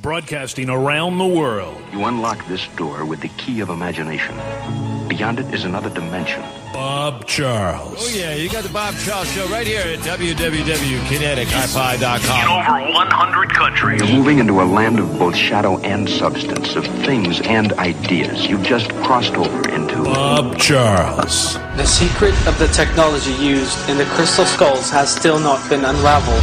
Broadcasting around the world. You unlock this door with the key of imagination. Beyond it is another dimension. Bob Charles. Oh, yeah, you got the Bob Charles Show right here at www.kinetichifi.com. In over 100 countries. You're moving into a land of both shadow and substance, of things and ideas. You just crossed over into Bob Charles. The secret of the technology used in the crystal skulls has still not been unraveled.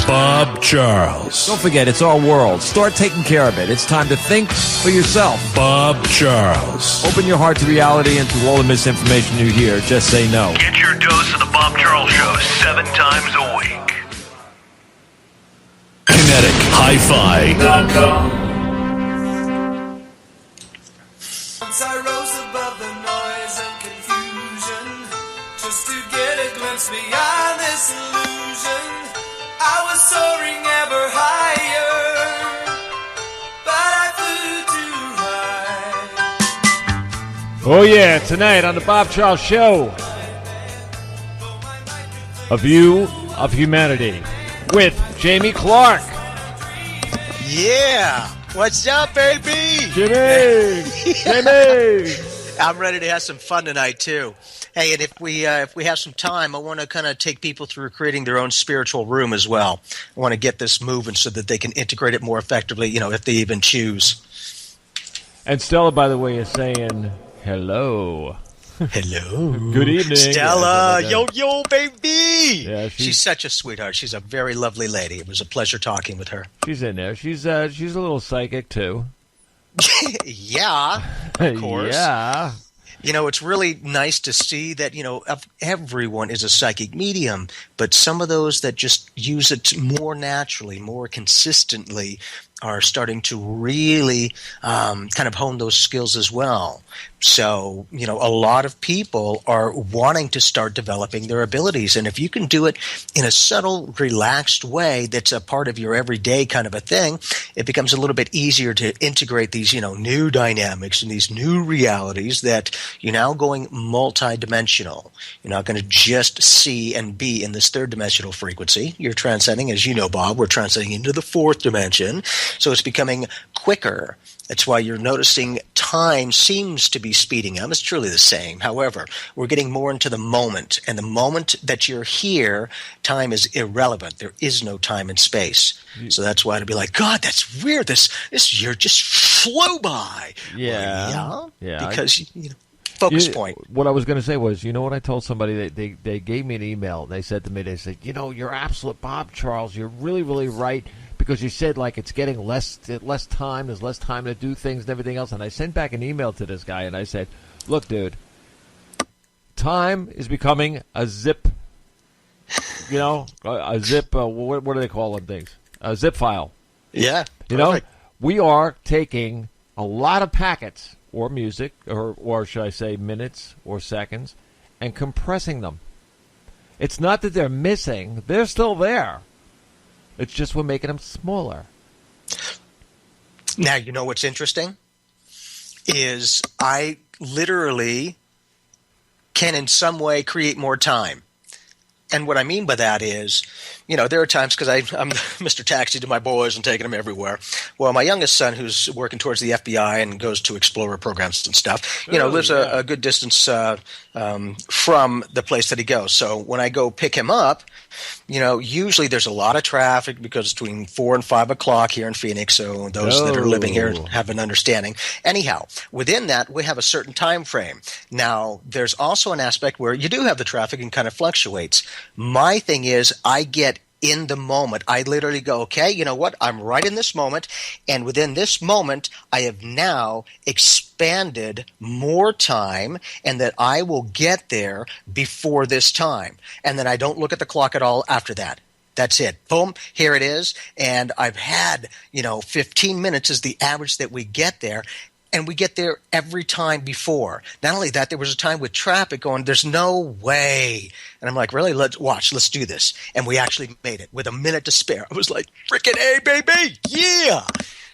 Bob Charles. Don't forget, it's our world. Start taking care of it. It's time to think for yourself. Bob Charles. Open your heart to reality and to all the misinformation you hear. Just say no. Get your dose of the Bob Charles Show 7 times a week. KineticHiFi.com. Once I rose above the noise and confusion, just to get a glimpse beyond this illusion. I was soaring ever higher, but I flew too high. Oh, yeah, tonight on the Bob Charles Show, A View of Humanity with Jamie Clark. Yeah. What's up, baby? Jimmy! Jimmy! I'm ready to have some fun tonight, too. Hey, and if we have some time, I want to kind of take people through creating their own spiritual room as well. I want to get this moving so that they can integrate it more effectively, if they even choose. And Stella, by the way, is saying hello. Hello. Good evening. Stella. Yo, baby. Yeah, she's such a sweetheart. She's a very lovely lady. It was a pleasure talking with her. She's in there. She's a little psychic, too. Yeah, of course. Yeah. It's really nice to see that, everyone is a psychic medium, but some of those that just use it more naturally, more consistently, are starting to really kind of hone those skills as well. So, a lot of people are wanting to start developing their abilities. And if you can do it in a subtle, relaxed way that's a part of your everyday kind of a thing, it becomes a little bit easier to integrate these, new dynamics and these new realities that you're now going multidimensional. You're not going to just see and be in this third dimensional frequency. You're transcending, as you know, Bob, we're transcending into the fourth dimension. So it's becoming quicker. That's why you're noticing time seems to be speeding up. It's truly the same. However, we're getting more into the moment. And the moment that you're here, time is irrelevant. There is no time and space. So that's why it'd be like, God, that's weird. This year just flew by. Yeah. Well, yeah. Because, focus point. What I was going to say was, what I told somebody? They gave me an email. They said to me, you're absolute Bob Charles. You're really, really right. Because you said, it's getting less time. There's less time to do things and everything else. And I sent back an email to this guy, and I said, look, dude, time is becoming a zip, a zip, what do they call them things? A zip file. Yeah. We are taking a lot of packets or music, or should I say minutes or seconds, and compressing them. It's not that they're missing. They're still there. It's just we're making them smaller. Now, what's interesting is I literally can in some way create more time. And what I mean by that is, there are times, because I'm Mr. Taxi to my boys and taking them everywhere. Well, my youngest son, who's working towards the FBI and goes to Explorer programs and stuff, lives a good distance from the place that he goes. So when I go pick him up, usually there's a lot of traffic because between 4 and 5 o'clock here in Phoenix. So those that are living here have an understanding. Anyhow, within that, we have a certain time frame. Now, there's also an aspect where you do have the traffic and kind of fluctuates. My thing is I get in the moment. I literally go, okay, you know what? I'm right in this moment. And within this moment, I have now expanded more time and that I will get there before this time. And then I don't look at the clock at all after that. That's it. Boom, here it is. And I've had, 15 minutes is the average that we get there. And we get there every time before. Not only that, there was a time with traffic going, there's no way. And I'm like, really? Let's do this. And we actually made it with a minute to spare. I was like, frickin' A, baby, yeah.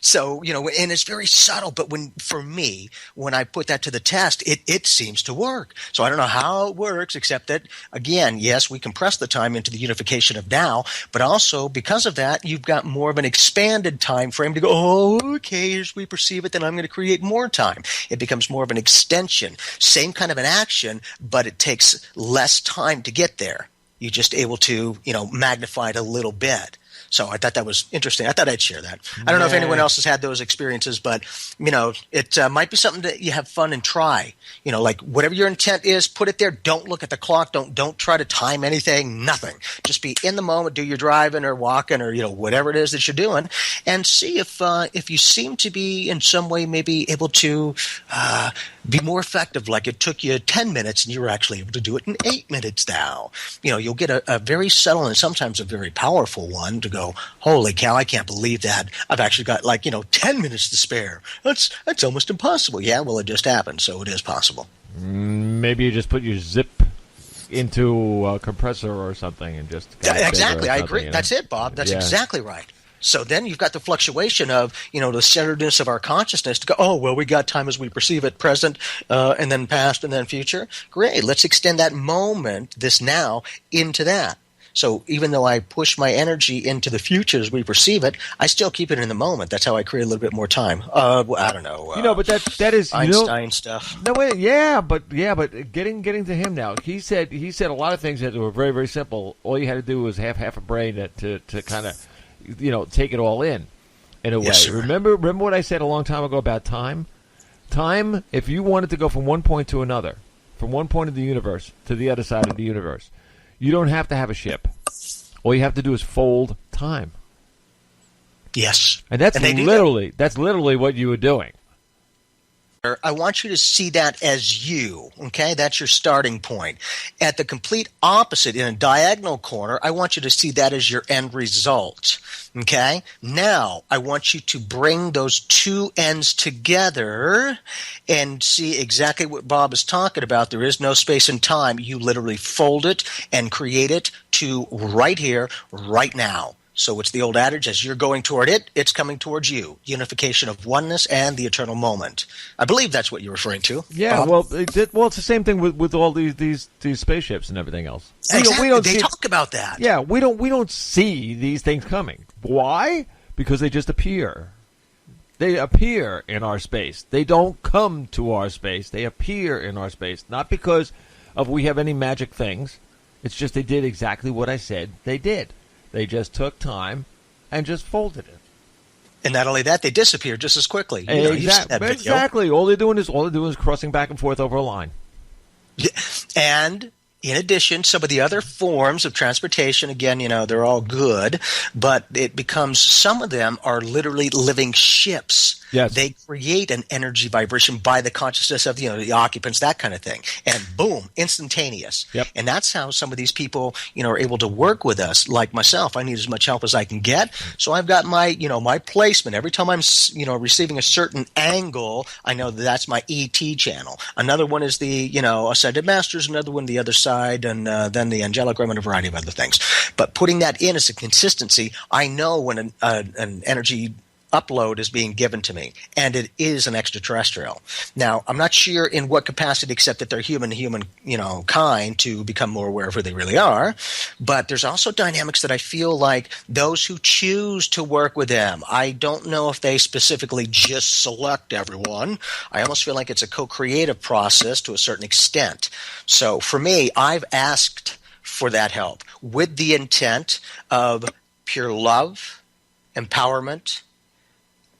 So, and it's very subtle, but for me, when I put that to the test, it seems to work. So I don't know how it works, except that, again, yes, we compress the time into the unification of now, but also because of that, you've got more of an expanded time frame to go, oh, okay, as we perceive it, then I'm going to create more time. It becomes more of an extension. Same kind of an action, but it takes less time to get there. You're just able to, magnify it a little bit. So I thought that was interesting. I thought I'd share that. I don't know if anyone else has had those experiences, but, it might be something that you have fun and try. Like whatever your intent is, put it there. Don't look at the clock. Don't try to time anything, nothing. Just be in the moment, do your driving or walking or, whatever it is that you're doing, and see if you seem to be in some way maybe able to be more effective, like it took you 10 minutes and you were actually able to do it in 8 minutes now. You'll get a very subtle and sometimes a very powerful one to go, holy cow, I can't believe that. I've actually got 10 minutes to spare. That's almost impossible. Yeah, well, it just happened, so it is possible. Maybe you just put your zip into a compressor or something and just... Exactly, I agree. That's it, Bob. That's exactly right. So then you've got the fluctuation of, the centeredness of our consciousness to go, oh, well, we got time as we perceive it, present, and then past, and then future. Great. Let's extend that moment, this now, into that. So even though I push my energy into the future as we perceive it, I still keep it in the moment. That's how I create a little bit more time. I don't know. But that is Einstein stuff. No, wait, but getting to him now. He said a lot of things that were very, very simple. All you had to do was have half a brain to kind of, take it all in a way. Sir. Remember what I said a long time ago about time? Time, if you wanted to go from one point to another, from one point of the universe to the other side of the universe, you don't have to have a ship. All you have to do is fold time. Yes. And that's literally what you were doing. I want you to see that as you, okay? That's your starting point. At the complete opposite, in a diagonal corner, I want you to see that as your end result, okay? Now, I want you to bring those two ends together and see exactly what Bob is talking about. There is no space and time. You literally fold it and create it to right here, right now. So it's the old adage, as you're going toward it, it's coming towards you. Unification of oneness and the eternal moment. I believe that's what you're referring to. Yeah, Bob. Well, it's the same thing with all these spaceships and everything else. Exactly. They talk about that. Yeah, we don't see these things coming. Why? Because they just appear. They appear in our space. They don't come to our space. They appear in our space. Not because of we have any magic things. It's just they did exactly what I said they did. They just took time and just folded it. And not only that, they disappear just as quickly. Exactly. All they're doing is crossing back and forth over a line. Yeah. And in addition, some of the other forms of transportation, again, they're all good, but it becomes, some of them are literally living ships. Yes. They create an energy vibration by the consciousness of, the occupants, that kind of thing. And boom, instantaneous. Yep. And that's how some of these people, are able to work with us. Like myself, I need as much help as I can get. So I've got my, my placement. Every time I'm, receiving a certain angle, I know that's my ET channel. Another one is the, ascended masters. Another one the other side, and then the angelic realm and a variety of other things. But putting that in as a consistency, I know when an energy upload is being given to me, and it is an extraterrestrial. Now, I'm not sure in what capacity, except that they're human, kind to become more aware of who they really are. But there's also dynamics that I feel like those who choose to work with them, I don't know if they specifically just select everyone. I almost feel like it's a co-creative process to a certain extent. So for me, I've asked for that help with the intent of pure love, empowerment,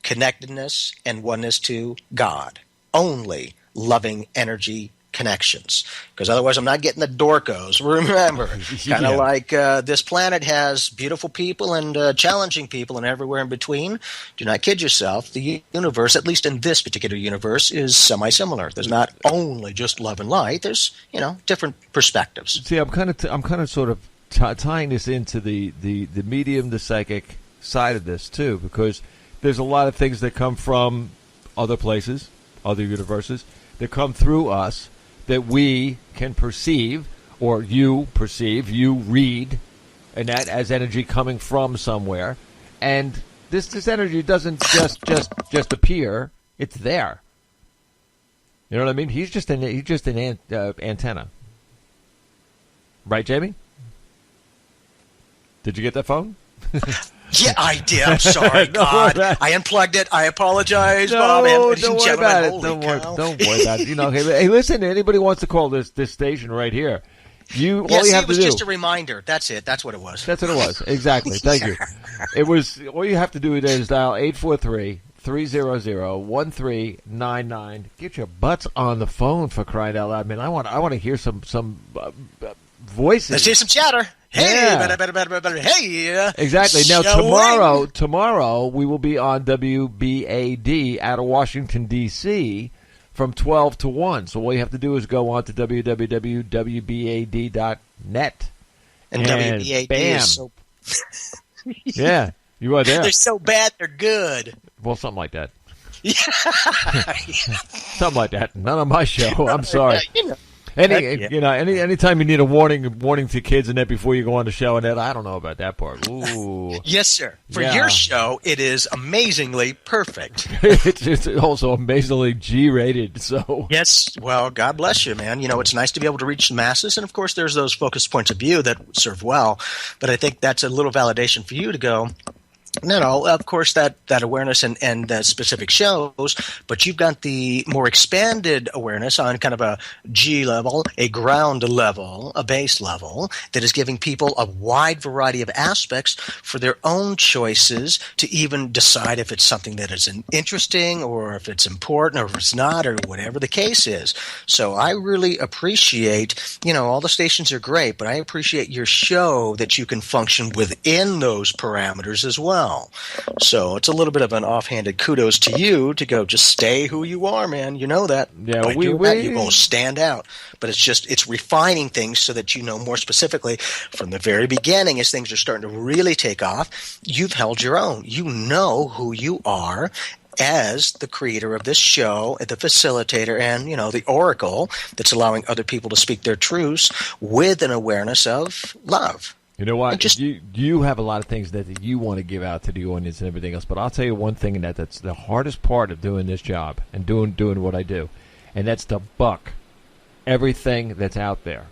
connectedness, and oneness to God. Only loving energy connections. Because otherwise I'm not getting the dorkos. Remember, kind of like this planet has beautiful people and challenging people and everywhere in between. Do not kid yourself. The universe, at least in this particular universe, is semi-similar. There's not only just love and light. There's, different perspectives. See, I'm kind of sort of tying this into the medium, the psychic side of this too, because there's a lot of things that come from other places, other universes, that come through us that we can perceive, or you perceive, you read, and that as energy coming from somewhere. And This energy doesn't just appear. It's there. You know what I mean? He's just an antenna. Right, Jamie? Did you get that phone? Yeah, I did. I'm sorry, God. I unplugged it. I apologize, Bob. Don't worry about it. Don't worry about it. You know, hey, listen, anybody wants to call this station right here. All you have to do. It was just a reminder. That's it. That's what it was. That's what it was. Exactly. Thank you. It was, all you have to do is dial 843-300-1399. Get your butts on the phone, for crying out loud, man. I want to hear some voices. Let's hear some chatter. Hey, yeah. better. Hey, exactly. Now tomorrow we will be on WBAD out of Washington D.C. from 12 to 1. So all you have to do is go on to www.wbad.net. And WBAD bam. is so... Yeah, you are there. They're so bad, they're good. Well, something like that. Something like that. Not on my show. I'm sorry. Anytime you need a warning to kids and that before you go on the show and that, I don't know about that part. Ooh. Yes, sir. For your show, it is amazingly perfect. It's also amazingly G-rated. So yes, well, God bless you, man. You know, it's nice to be able to reach the masses, and of course, there's those focused points of view that serve well. But I think that's a little validation for you to go. No, of course, that awareness and the specific shows, but you've got the more expanded awareness on kind of a G level, a ground level, a base level that is giving people a wide variety of aspects for their own choices to even decide if it's something that is interesting or if it's important or if it's not or whatever the case is. So I really appreciate, all the stations are great, but I appreciate your show that you can function within those parameters as well. So it's a little bit of an offhanded kudos to you to go, just stay who you are, man. You know that. Yeah, you will stand out. But it's refining things so that you know more specifically from the very beginning as things are starting to really take off. You've held your own. You know who you are as the creator of this show, the facilitator, and, the oracle that's allowing other people to speak their truths with an awareness of love. You know what? You have a lot of things that you want to give out to the audience and everything else, but I'll tell you one thing, and that's the hardest part of doing this job and doing what I do, and that's to buck everything that's out there.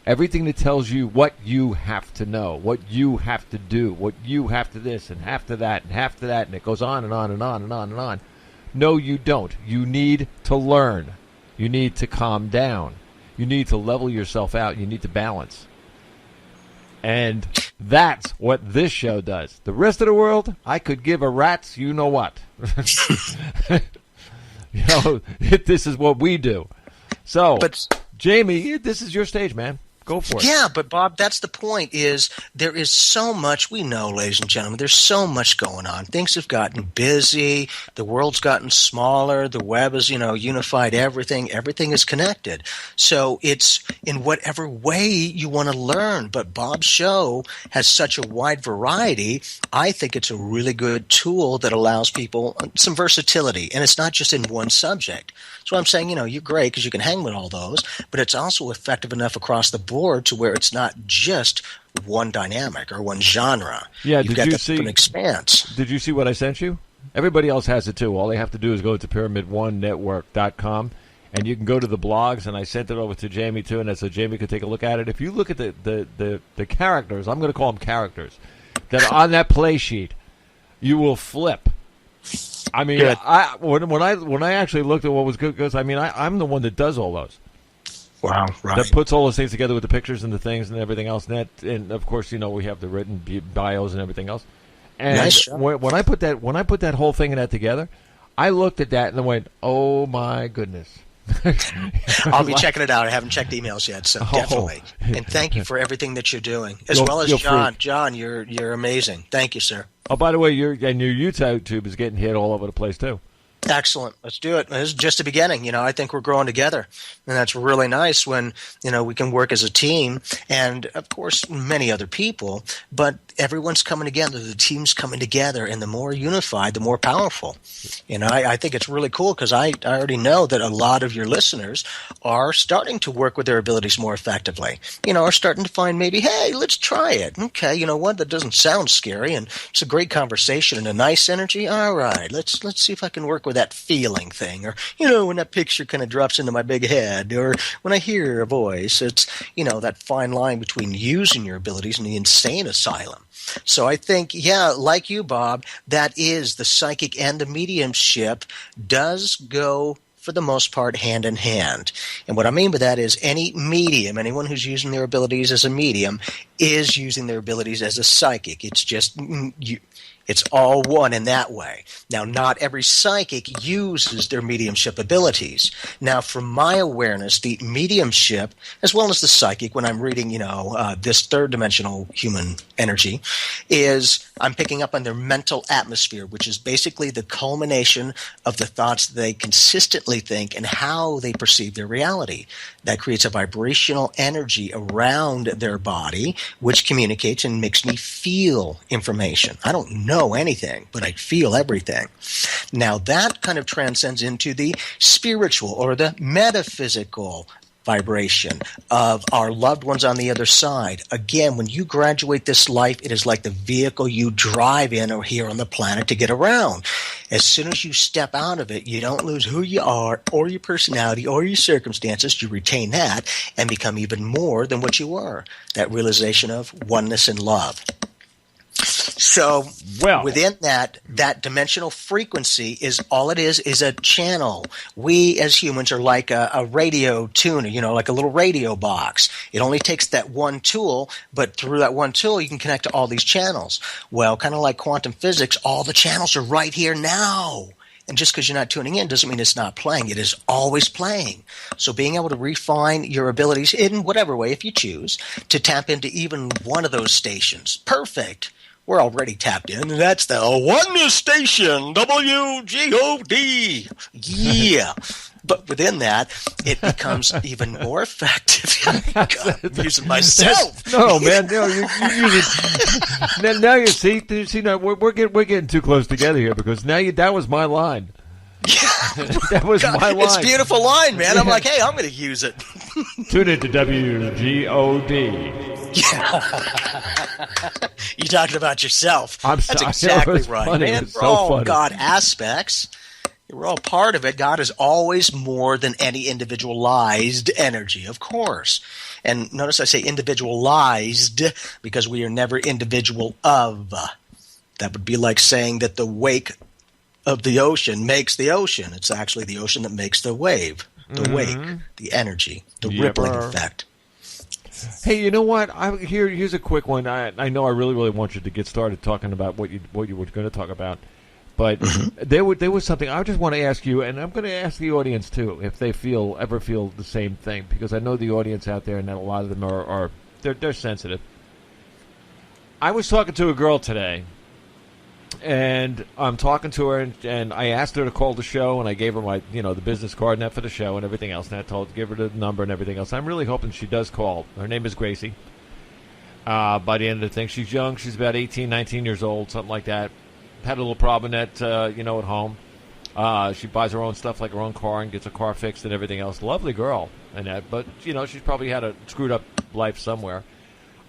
Everything that tells you what you have to know, what you have to do, what you have to this and have to that and have to that, and it goes on and on and on and on and on. No, you don't. You need to learn. You need to calm down. You need to level yourself out. You need to balance. And that's what this show does. The rest of the world, I could give a rat's you know what. This is what we do. So, Jamie, this is your stage, man. Go for it. Yeah, but Bob, that's the point is there is so much, we know, ladies and gentlemen, there's so much going on. Things have gotten busy. The world's gotten smaller. The web is, unified everything. Everything is connected. So it's in whatever way you want to learn. But Bob's show has such a wide variety. I think it's a really good tool that allows people some versatility. And it's not just in one subject. So I'm saying, you're great because you can hang with all those, but it's also effective enough across the board to where it's not just one dynamic or one genre. Yeah, You've got an expanse. Did you see what I sent you? Everybody else has it too. All they have to do is go to pyramid1network.com and you can go to the blogs, and I sent it over to Jamie too, and so Jamie could take a look at it. If you look at the characters, I'm going to call them characters, that are on that play sheet, you will flip. I mean, when I actually looked at what was good, because I'm the one that does all those. Wow, right. That puts all those things together with the pictures and the things and everything else. And of course, we have the written bios and everything else. And nice. when I put that whole thing in that together, I looked at that and I went, "Oh my goodness." I'll be checking it out. I haven't checked emails yet, so definitely. And thank you for everything that you're doing, as well as John. Free. John, you're amazing. Thank you, sir. Oh, by the way, your YouTube is getting hit all over the place too. Excellent. Let's do it. This is just the beginning. I think we're growing together, and that's really nice when we can work as a team, and of course many other people. But everyone's coming together, the team's coming together, and the more unified, the more powerful. I think it's really cool because I already know that a lot of your listeners are starting to work with their abilities more effectively. Are starting to find maybe, hey, let's try it. Okay, you know what? That doesn't sound scary, and it's a great conversation and a nice energy. All right, let's see if I can work with that feeling thing, or when that picture kind of drops into my big head, or when I hear a voice. It's that fine line between using your abilities and the insane asylum. So I think, like you, Bob, that is the psychic and the mediumship does go, for the most part, hand in hand. And what I mean by that is any medium, anyone who's using their abilities as a medium, is using their abilities as a psychic. It's just it's all one in that way. Now, not every psychic uses their mediumship abilities. Now, from my awareness, the mediumship, as well as the psychic, when I'm reading, this third-dimensional human energy, is I'm picking up on their mental atmosphere, which is basically the culmination of the thoughts they consistently think and how they perceive their reality. That creates a vibrational energy around their body, which communicates and makes me feel information. I don't know anything, but I feel everything. Now that kind of transcends into the spiritual or the metaphysical vibration of our loved ones on the other side. Again, when you graduate this life, it is like the vehicle you drive in or here on the planet to get around. As soon as you step out of it, you don't lose who you are or your personality or your circumstances. You retain that and become even more than what you were. That realization of oneness and love. So within that dimensional frequency is all it is a channel. We as humans are like a radio tuner, like a little radio box. It only takes that one tool, but through that one tool you can connect to all these channels. Well, kind of like quantum physics, all the channels are right here now. And just because you're not tuning in doesn't mean it's not playing. It is always playing. So being able to refine your abilities in whatever way, if you choose, to tap into even one of those stations. Perfect. We're already tapped in, and that's the Oneness Station, WGOD. Yeah. But within that, it becomes even more effective. God, I'm using myself. No, man, no, you use it. Now you see, now we're getting too close together here because now that was my line. That was my line. It's a beautiful line, man. I'm like, hey, I'm going to use it. Tune into WGOD. You're talking about yourself. That's exactly right, funny. man. We're all funny. God aspects. We're all part of it. God is always more than any individualized energy, of course. And notice I say individualized because we are never individual of. That would be like saying that the wake of the ocean makes the ocean. It's actually the ocean that makes the wave, the wake, the energy, the rippling effect. Hey, you know what? Here's a quick one. I know I really, really want you to get started talking about what you were going to talk about, but there was something I just want to ask you, and I'm going to ask the audience too if they ever feel the same thing, because I know the audience out there and that a lot of them are they're sensitive. I was talking to a girl today, and I'm talking to her, and I asked her to call the show, and I gave her my, the business card and that for the show and everything else, and I give her the number and everything else. I'm really hoping she does call. Her name is Gracie. By the end of the thing, she's young. She's about 18, 19 years old, something like that. Had a little problem at home. She buys her own stuff, like her own car, and gets her car fixed and everything else. Lovely girl and that, but, she's probably had a screwed up life somewhere.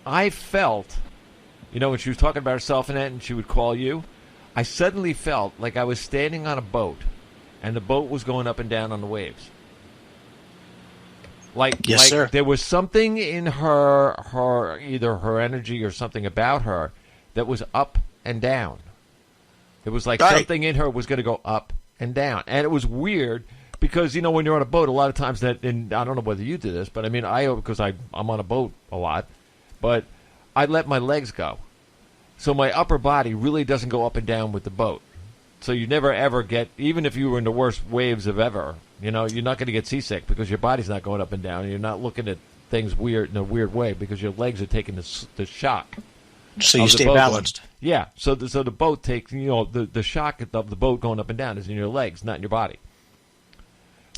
I felt, when she was talking about herself and that, and she would call you, I suddenly felt like I was standing on a boat, and the boat was going up and down on the waves. Yes, sir. There was something in her either her energy or something about her that was up and down. It was like something in her was going to go up and down, and it was weird because when you're on a boat, a lot of times and I don't know whether you do this, but because I'm on a boat a lot, but I let my legs go. So my upper body really doesn't go up and down with the boat. So you never, ever get, even if you were in the worst waves of ever, you're not going to get seasick because your body's not going up and down. And you're not looking at things weird in a weird way because your legs are taking the shock. So you stay balanced. Yeah. So the boat takes, the shock of the boat going up and down is in your legs, not in your body.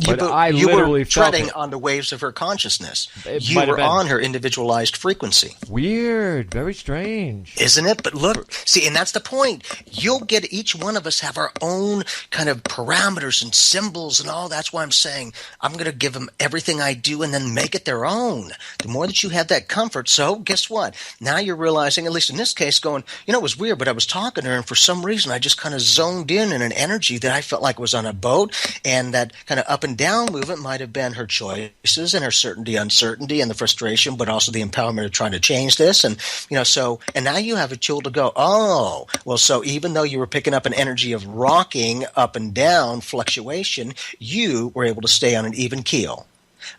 But I you literally were felt treading it. on the waves of her consciousness. It You might have were been. on her individualized frequency. Weird. Very strange. Isn't it? But look, see, and that's the point. You'll get, each one of us have our own kind of parameters and symbols and all. That's why I'm saying I'm going to give them everything I do and then make it their own. The more that you have that comfort. So guess what? Now you're realizing, at least in this case, going, it was weird, but I was talking to her and for some reason I just kind of zoned in an energy that I felt like was on a boat, and that kind of up and down movement might have been her choices and her certainty, uncertainty, and the frustration, but also the empowerment of trying to change this. And, so, and now you have a tool to go, oh, well, so even though you were picking up an energy of rocking up and down fluctuation, you were able to stay on an even keel.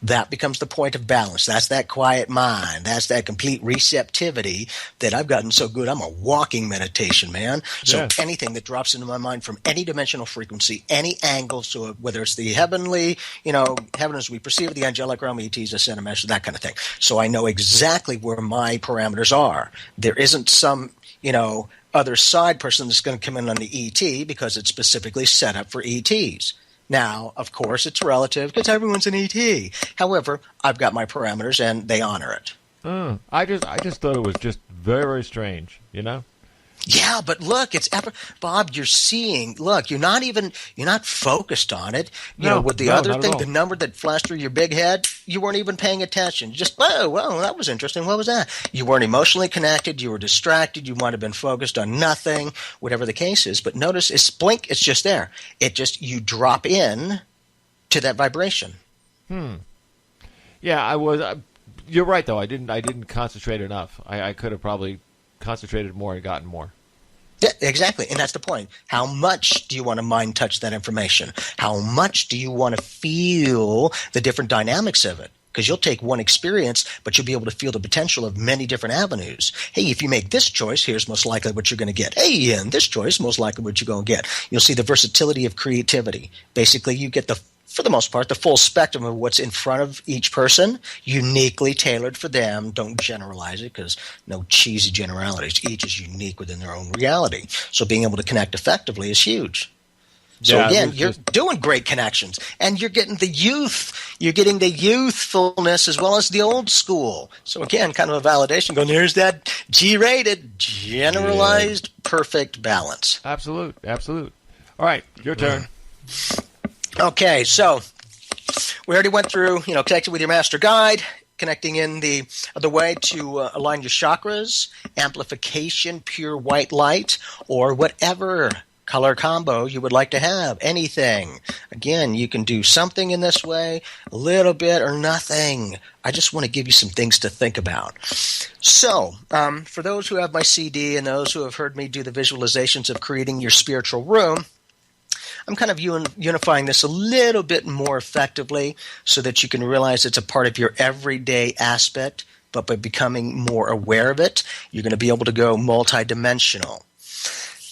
That becomes the point of balance. That's that quiet mind. That's that complete receptivity that I've gotten so good. I'm a walking meditation, man. So Yeah. anything that drops into my mind from any dimensional frequency, any angle, so whether it's the heavenly, heaven as we perceive it, the angelic realm, ETs, ascended masters, that kind of thing. So I know exactly where my parameters are. There isn't some, other side person that's going to come in on the ET because it's specifically set up for ETs. Now, of course, it's relative because everyone's an ET. However, I've got my parameters and they honor it. I just thought it was just very, very strange, Yeah, but look, Bob, you're seeing, look, you're not focused on it. With the other not at thing, all. the number that flashed through your big head, you weren't even paying attention. Just, well, that was interesting. What was that? You weren't emotionally connected. You were distracted. You might have been focused on nothing, whatever the case is. But notice, it's blink, it's just there. You drop in to that vibration. Yeah, I was. You're right, though. I didn't concentrate enough. I could have probably concentrated more and gotten more. Yeah, exactly. And that's the point. How much do you want to mind touch that information? How much do you want to feel the different dynamics of it? Because you'll take one experience, but you'll be able to feel the potential of many different avenues. Hey, if you make this choice, here's most likely what you're going to get. Hey, and this choice, most likely what you're going to get. You'll see the versatility of creativity. Basically, you get for the most part, the full spectrum of what's in front of each person, uniquely tailored for them. Don't generalize it because no cheesy generalities. Each is unique within their own reality. So being able to connect effectively is huge. So Yeah, again, you're doing great connections, and you're getting the youth. You're getting the youthfulness as well as the old school. So again, kind of a validation going, there's that G-rated, generalized, perfect balance. Absolute. All right, your turn. Okay, so we already went through, connecting with your master guide, connecting in the other way to align your chakras, amplification, pure white light, or whatever color combo you would like to have, anything. Again, you can do something in this way, a little bit or nothing. I just want to give you some things to think about. So, for those who have my CD and those who have heard me do the visualizations of creating your spiritual room, I'm kind of unifying this a little bit more effectively so that you can realize it's a part of your everyday aspect, but by becoming more aware of it, you're going to be able to go multidimensional.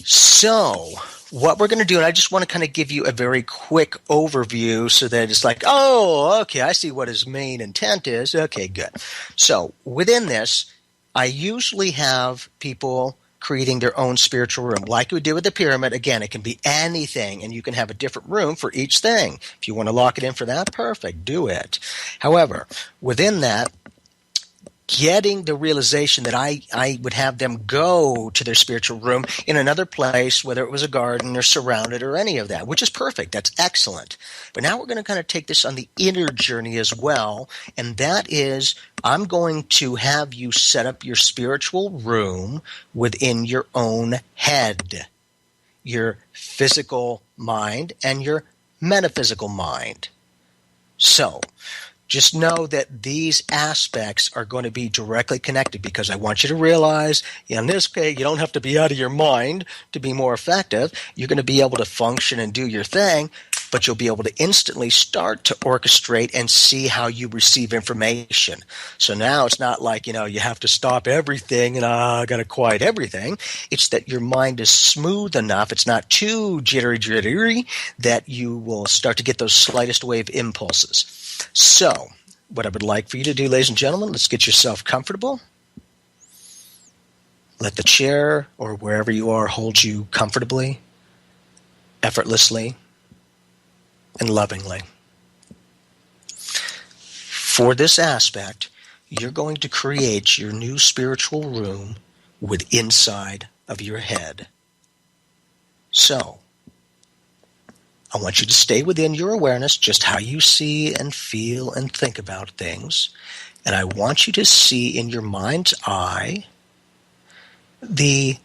So what we're going to do, and I just want to kind of give you a very quick overview so that it's like, oh, okay, I see what his main intent is. Okay, good. So within this, I usually have people creating their own spiritual room. Like we did with the pyramid, again, it can be anything, and you can have a different room for each thing. If you want to lock it in for that, perfect, do it. However, within that, getting the realization that I would have them go to their spiritual room in another place, whether it was a garden or surrounded or any of that, which is perfect. That's excellent. But now we're going to kind of take this on the inner journey as well, and that is I'm going to have you set up your spiritual room within your own head, your physical mind and your metaphysical mind. So just know that these aspects are going to be directly connected, because I want you to realize in this case, you don't have to be out of your mind to be more effective. You're going to be able to function and do your thing, but you'll be able to instantly start to orchestrate and see how you receive information. So now it's not like, you have to stop everything and I got to quiet everything. It's that your mind is smooth enough. It's not too jittery that you will start to get those slightest wave impulses. So what I would like for you to do, ladies and gentlemen, let's get yourself comfortable. Let the chair or wherever you are hold you comfortably, effortlessly, and lovingly. For this aspect, you're going to create your new spiritual room with inside of your head. So, I want you to stay within your awareness, just how you see and feel and think about things. And I want you to see in your mind's eye the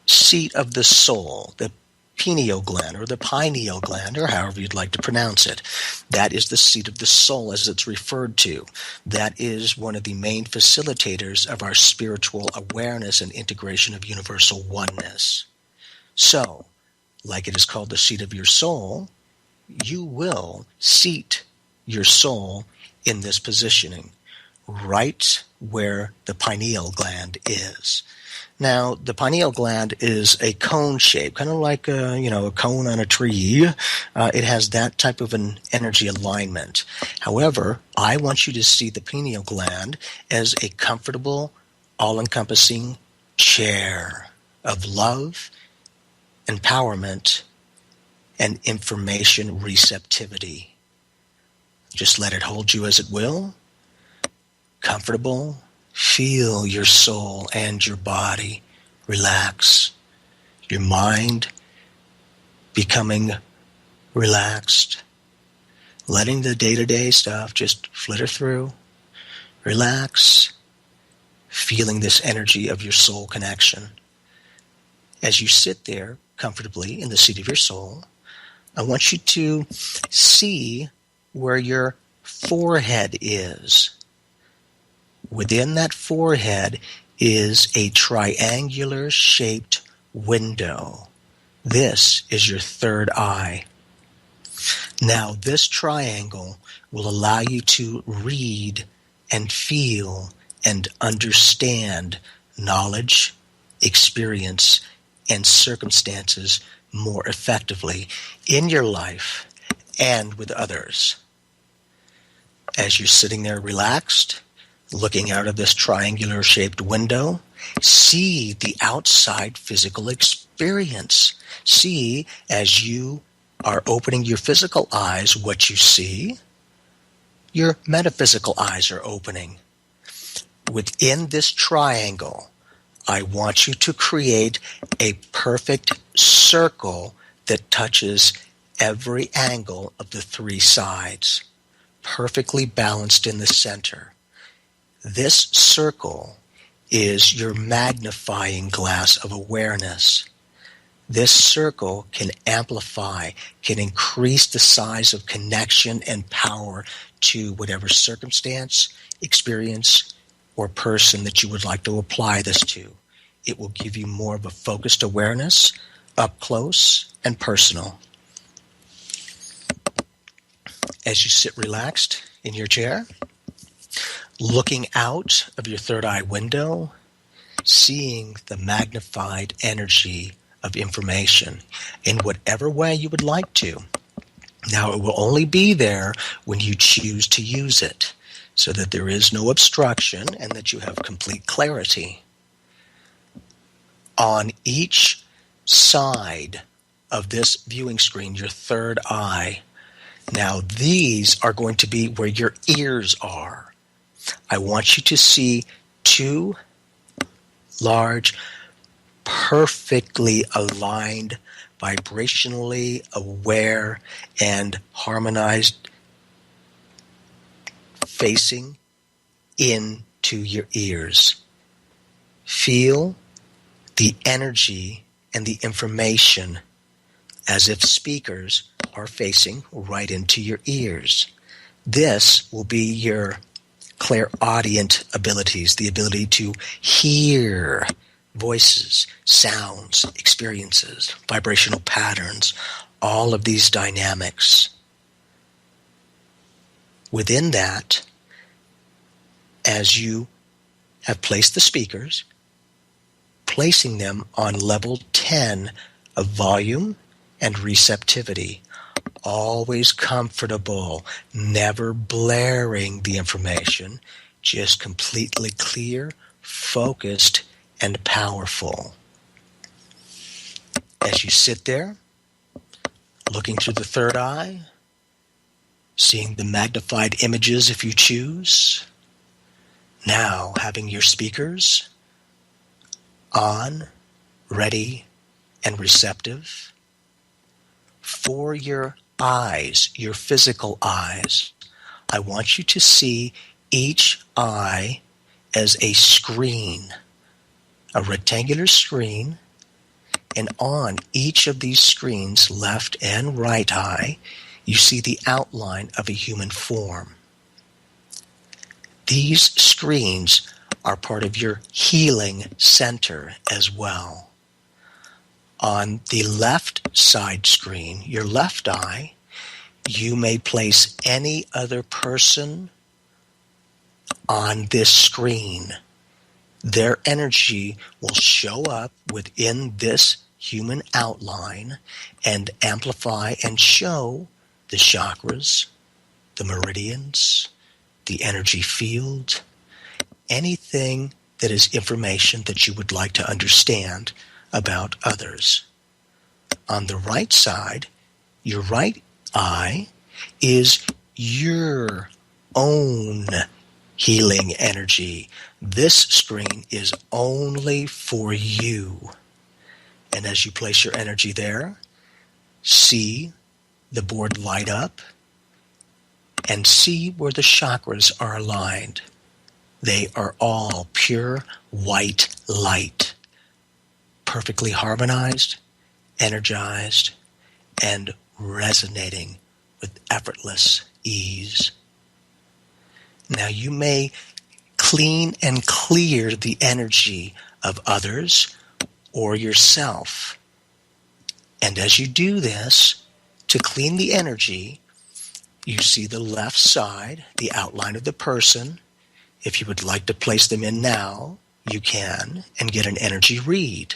seat of the soul, the pineal gland or the pineal gland, or however you'd like to pronounce it. That is the seat of the soul as it's referred to. That is one of the main facilitators of our spiritual awareness and integration of universal oneness. So, like it is called the seat of your soul, you will seat your soul in this positioning, right where the pineal gland is. Now, the pineal gland is a cone shape, kind of like a cone on a tree. It has that type of an energy alignment. However, I want you to see the pineal gland as a comfortable, all-encompassing chair of love, empowerment, and information receptivity. Just let it hold you as it will. Comfortable. Feel your soul and your body relax. Your mind becoming relaxed. Letting the day-to-day stuff just flitter through. Relax. Feeling this energy of your soul connection. As you sit there comfortably in the seat of your soul, I want you to see where your forehead is. Within that forehead is a triangular shaped window. This is your third eye. Now, this triangle will allow you to read and feel and understand knowledge, experience, and circumstances more effectively in your life and with others. As you're sitting there relaxed, looking out of this triangular-shaped window, see the outside physical experience. See, as you are opening your physical eyes, what you see, your metaphysical eyes are opening. Within this triangle, I want you to create a perfect circle that touches every angle of the three sides, perfectly balanced in the center. This circle is your magnifying glass of awareness. This circle can amplify, can increase the size of connection and power to whatever circumstance, experience, or person that you would like to apply this to. It will give you more of a focused awareness, up close and personal. As you sit relaxed in your chair, looking out of your third eye window, seeing the magnified energy of information in whatever way you would like to. Now, it will only be there when you choose to use it, so that there is no obstruction and that you have complete clarity. On each side of this viewing screen, your third eye, now these are going to be where your ears are. I want you to see two large, perfectly aligned, vibrationally aware, and harmonized facing into your ears. Feel the energy and the information as if speakers are facing right into your ears. This will be your clairaudient abilities, the ability to hear voices, sounds, experiences, vibrational patterns, all of these dynamics. Within that, as you have placed the speakers, placing them on level 10 of volume and receptivity. Always comfortable, never blaring the information, just completely clear, focused, and powerful. As you sit there, looking through the third eye, seeing the magnified images if you choose. Now having your speakers on, ready, and receptive. For your eyes, your physical eyes, I want you to see each eye as a screen, a rectangular screen, and on each of these screens, left and right eye, you see the outline of a human form. These screens are part of your healing center as well. On the left side screen, your left eye, you may place any other person on this screen. Their energy will show up within this human outline and amplify and show the chakras, the meridians, the energy field, anything that is information that you would like to understand about others. On the right side, your right eye is your own healing energy. This screen is only for you. And as you place your energy there, see the board light up and see where the chakras are aligned. They are all pure white light, perfectly harmonized, energized, and resonating with effortless ease. Now you may clean and clear the energy of others or yourself. And as you do this, to clean the energy, you see the left side, the outline of the person. If you would like to place them in now, you can, and get an energy read.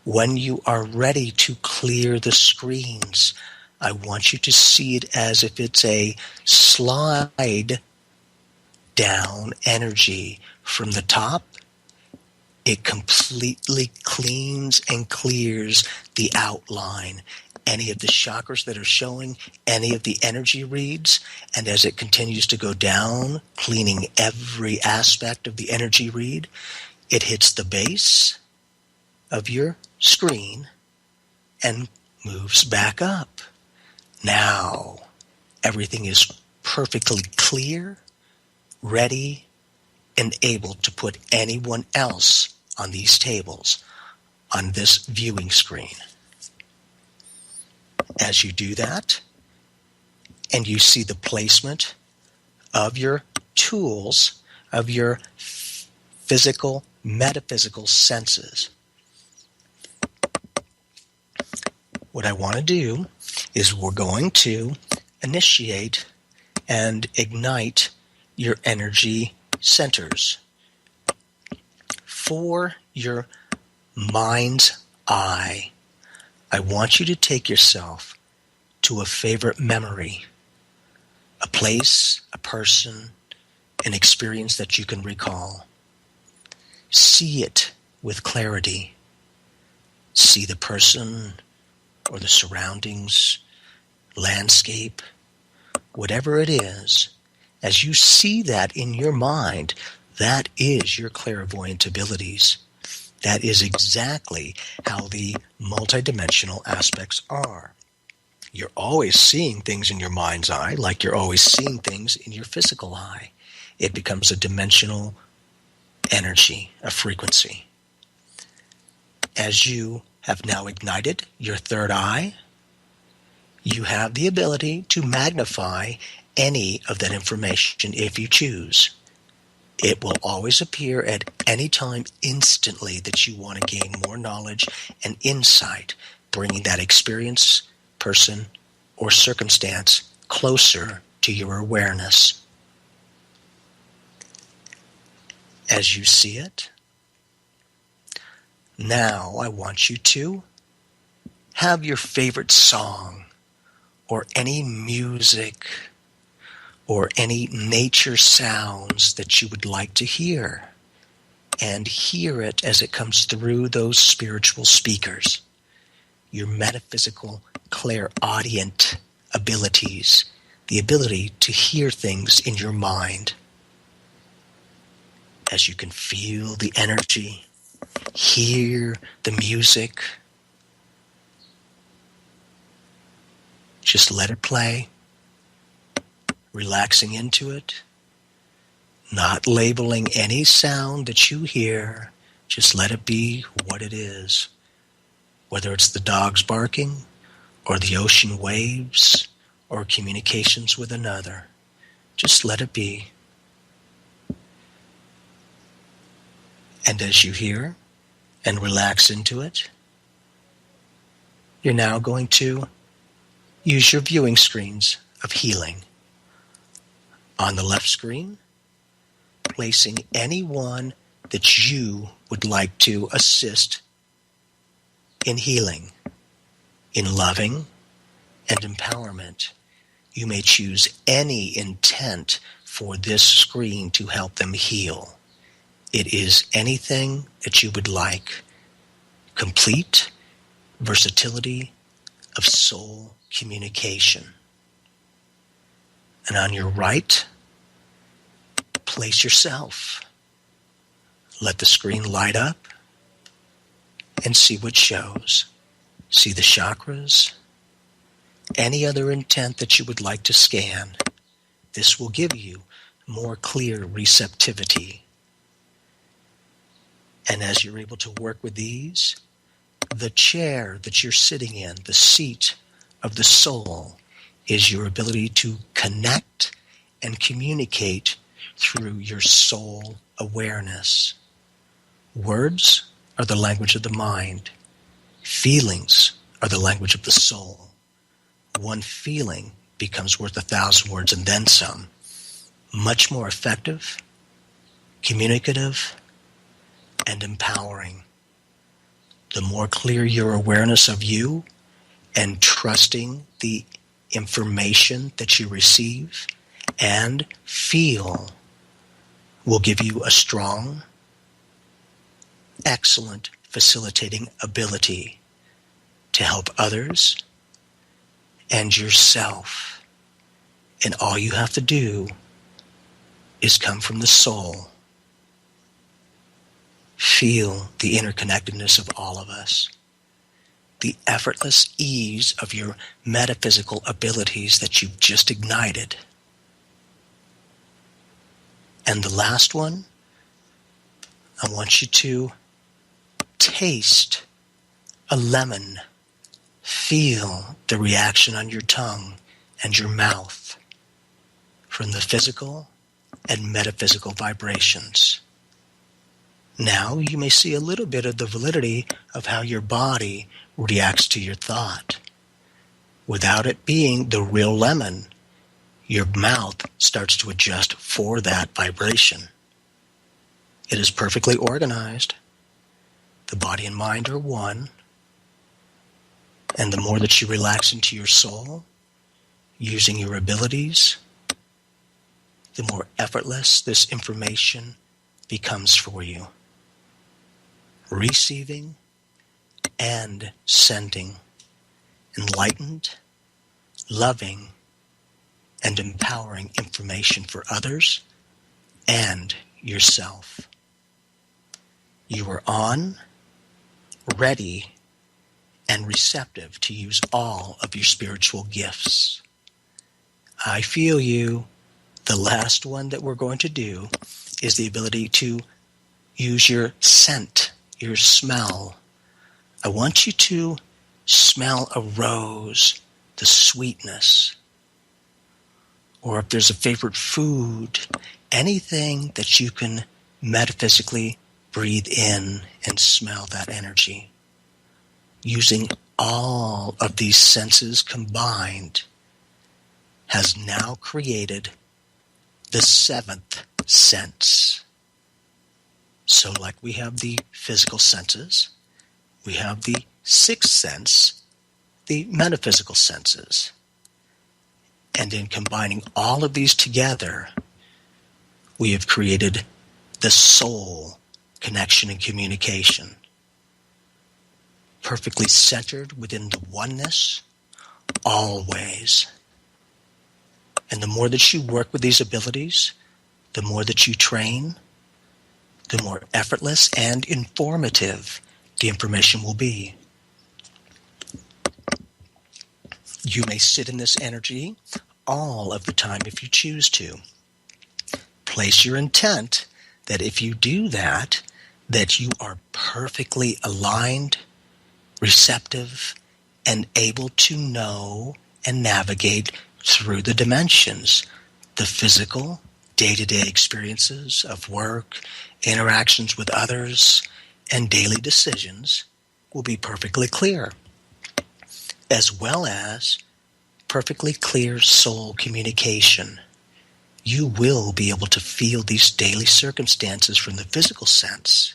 When you are ready to clear the screens, I want you to see it as if it's a slide down energy from the top. It completely cleans and clears the outline, any of the chakras that are showing, any of the energy reads, and as it continues to go down, cleaning every aspect of the energy read, it hits the base of your screen and moves back up. Now, everything is perfectly clear, ready, and able to put anyone else on these tables on this viewing screen. As you do that, and you see the placement of your tools, of your physical, metaphysical senses, what I want to do is we're going to initiate and ignite your energy centers. For your mind's eye, I want you to take yourself to a favorite memory, a place, a person, an experience that you can recall. See it with clarity. See the person or the surroundings, landscape, whatever it is. As you see that in your mind, that is your clairvoyant abilities. That is exactly how the multidimensional aspects are. You're always seeing things in your mind's eye like you're always seeing things in your physical eye. It becomes a dimensional energy, a frequency. As you have now ignited your third eye, you have the ability to magnify any of that information if you choose. It will always appear at any time instantly that you want to gain more knowledge and insight, bringing that experience, person, or circumstance closer to your awareness. As you see it, now I want you to have your favorite song or any music or any nature sounds that you would like to hear, and hear it as it comes through those spiritual speakers. Your metaphysical clairaudient abilities, the ability to hear things in your mind. As you can feel the energy, hear the music, just let it play, relaxing into it, not labeling any sound that you hear, just let it be what it is. Whether it's the dogs barking, or the ocean waves, or communications with another, just let it be. And as you hear and relax into it, you're now going to use your viewing screens of healing. On the left screen, placing anyone that you would like to assist in healing, in loving, and empowerment. You may choose any intent for this screen to help them heal. It is anything that you would like. Complete versatility of soul communication. And on your right, place yourself. Let the screen light up and see what shows. See the chakras, any other intent that you would like to scan. This will give you more clear receptivity. And as you're able to work with these, the chair that you're sitting in, the seat of the soul, is your ability to connect and communicate through your soul awareness. Words are the language of the mind. Feelings are the language of the soul. One feeling becomes worth 1,000 words and then some. Much more effective, communicative, and empowering. The more clear your awareness of you and trusting the information that you receive and feel will give you a strong, excellent facilitating ability to help others and yourself. And all you have to do is come from the soul. Feel the interconnectedness of all of us. The effortless ease of your metaphysical abilities that you've just ignited. And the last one, I want you to taste a lemon. Feel the reaction on your tongue and your mouth from the physical and metaphysical vibrations. Now you may see a little bit of the validity of how your body reacts to your thought. Without it being the real lemon, your mouth starts to adjust for that vibration. It is perfectly organized. The body and mind are one. And the more that you relax into your soul, using your abilities, the more effortless this information becomes for you. Receiving and sending enlightened, loving, and empowering information for others and yourself. You are on, ready, and receptive to use all of your spiritual gifts. I feel you. The last one that we're going to do is the ability to use your scent, your smell. I want you to smell a rose, the sweetness. Or if there's a favorite food, anything that you can metaphysically breathe in and smell that energy. Using all of these senses combined has now created the seventh sense. So like we have the physical senses, we have the sixth sense, the metaphysical senses. And in combining all of these together, we have created the soul connection and communication. Perfectly centered within the oneness, always. And the more that you work with these abilities, the more that you train, the more effortless and informative the information will be. You may sit in this energy all of the time if you choose to. Place your intent that if you do that, that you are perfectly aligned, receptive, and able to know and navigate through the dimensions, the physical, day-to-day experiences of work, interactions with others, and daily decisions will be perfectly clear, as well as perfectly clear soul communication. You will be able to feel these daily circumstances from the physical sense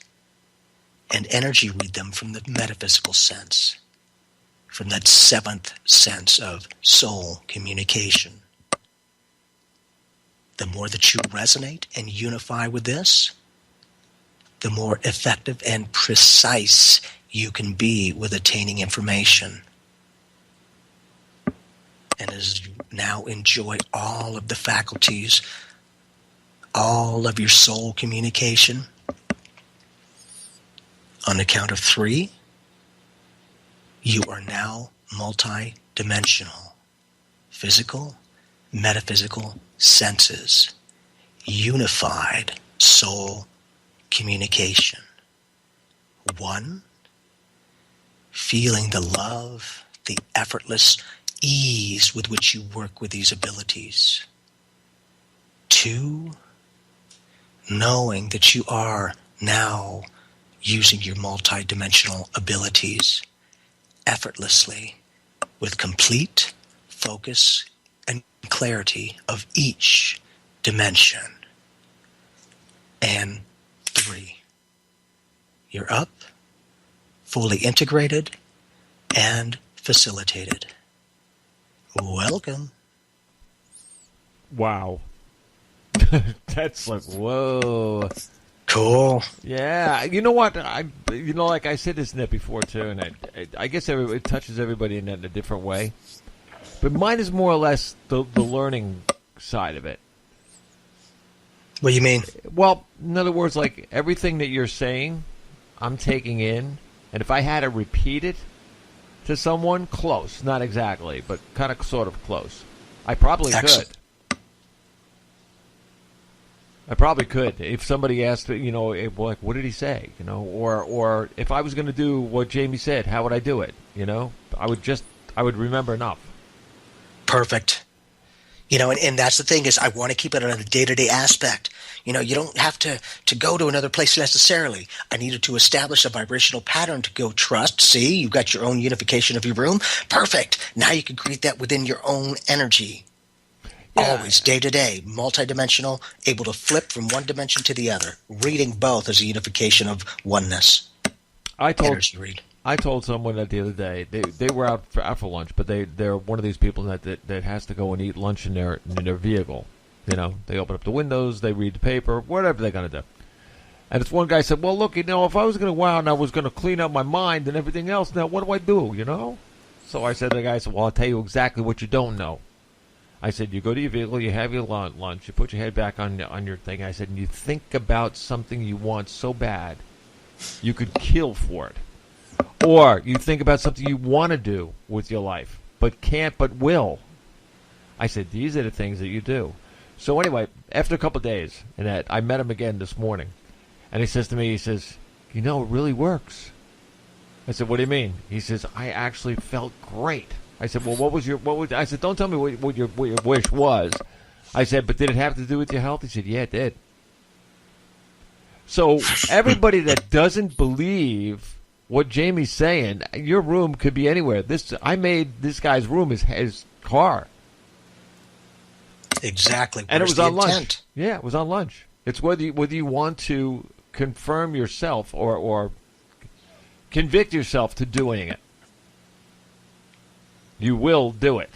and energy read them from the metaphysical sense, from that seventh sense of soul communication. The more that you resonate and unify with this, the more effective and precise you can be with attaining information. And as you now enjoy all of the faculties, all of your soul communication, on the count of 3, you are now multi-dimensional, physical, metaphysical senses, unified soul communication. 1, feeling the love, the effortless ease with which you work with these abilities. 2, knowing that you are now using your multidimensional abilities effortlessly with complete focus and clarity of each dimension. And 3, you're up, fully integrated, and facilitated. Welcome. Wow. That's like, whoa. Cool. Yeah, you know what? Like I said this in it before too, and I guess it touches everybody in a different way. But mine is more or less the learning side of it. What do you mean? Well, in other words, like everything that you're saying, I'm taking in, and if I had to repeat it to someone, close, not exactly, but kind of sort of close, I probably Excellent. could. I probably could if somebody asked, like, what did he say, or if I was going to do what Jamie said, how would I do it? I would remember enough. Perfect. And that's the thing is I want to keep it on a day-to-day aspect. You don't have to go to another place necessarily. I needed to establish a vibrational pattern to go trust. See, you've got your own unification of your room. Perfect. Now you can create that within your own energy. Yeah. Always, day to day, multidimensional, able to flip from one dimension to the other. Reading both as a unification of oneness. Energy read. I told someone that the other day. They were out for lunch, but they're one of these people that has to go and eat lunch in their vehicle. They open up the windows, they read the paper, whatever they're gonna do. And this one guy said, "Well, look, if I was gonna go out and I was gonna clean up my mind and everything else, now what do I do? So I said to the guy, "Well, I'll tell you exactly what you don't know." I said, you go to your vehicle, you have your lunch, you put your head back on your thing. I said, and you think about something you want so bad, you could kill for it. Or you think about something you want to do with your life, but can't, but will. I said, these are the things that you do. So anyway, after a couple of days, and I met him again this morning, and he says to me, it really works. I said, what do you mean? He says, I actually felt great. I said, well, I said, don't tell me what your wish was. I said, but did it have to do with your health? He said, yeah, it did. So everybody that doesn't believe what Jamie's saying, your room could be anywhere. I made this guy's room his car. Exactly. And it was on lunch. Yeah, it was on lunch. It's whether you want to confirm yourself or convict yourself to doing it. You will do it.